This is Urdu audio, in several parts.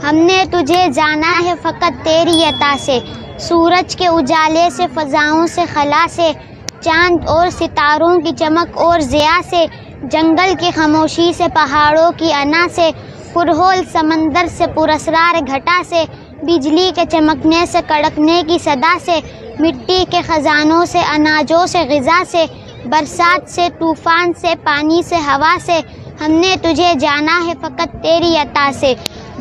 ہم نے تجھے جانا ہے فقط تیری عطا سے، سورج کے اجالے سے، فضاؤں سے خلا سے، چاند اور ستاروں کی چمک اور ضیاء سے، جنگل کی خاموشی سے، پہاڑوں کی انا سے، پرہول سمندر سے، پراسرار گھٹا سے، بجلی کے چمکنے سے، کڑکنے کی صدا سے، مٹی کے خزانوں سے، اناجوں سے، غذا سے، برسات سے، طوفان سے، پانی سے، ہوا سے، ہم نے تجھے جانا ہے فقط تیری عطا سے،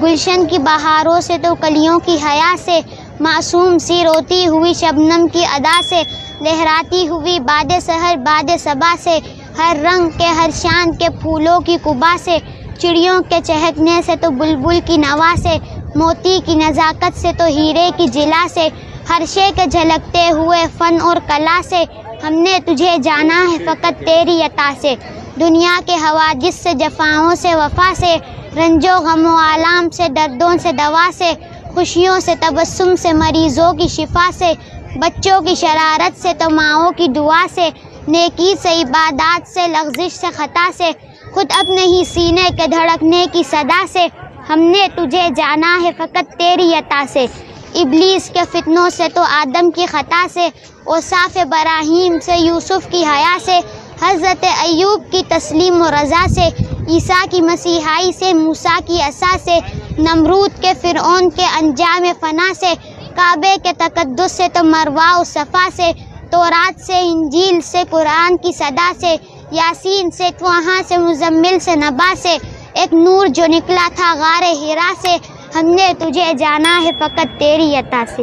گلشن کی بہاروں سے تو کلیوں کی حیا سے، معصوم سی روتی ہوئی شبنم کی ادا سے، لہراتی ہوئی باد سحر باد صبا سے، ہر رنگ کے ہر شان کے پھولوں کی قبا سے، چڑیوں کے چہکنے سے تو بلبل کی نوا سے، موتی کی نزاکت سے تو ہیرے کی جلا سے، ہر شے کے جھلکتے ہوئے فن اور کلا سے، ہم نے تجھے جانا ہے فقط تیری عطا سے، دنیا کے حوادث سے، جفاؤں سے، وفا سے، رنج و غم و آلام سے، دردوں سے دوا سے، خوشیوں سے، تبسم سے، مریضوں کی شفا سے، بچوں کی شرارت سے تو ماؤں کی دعا سے، نیکی سے، عبادات سے، لغزش سے، خطا سے، خود اپنے ہی سینے کے دھڑکنے کی صدا سے، ہم نے تجھے جانا ہے فقط تیری عطا سے، ابلیس کے فتنوں سے تو آدم کی خطا سے، اوصاف براہیم سے، یوسف کی حیا سے، حضرت ایوب کی تسلیم و رضا سے، عیسیٰ کی مسیحائی سے، موسیٰ کی عصا سے، نمرود کے فرعون کے انجام فنا سے، کعبے کے تقدس سے تو مروہ و صفا سے، تورات سے، انجیل سے، قرآن کی صدا سے، یاسین سے، طٰہٰ سے، مزمل سے، نبا سے، ایک نور جو نکلا تھا غار حرا سے، ہم نے تجھے جانا ہے فقط تیری عطا سے۔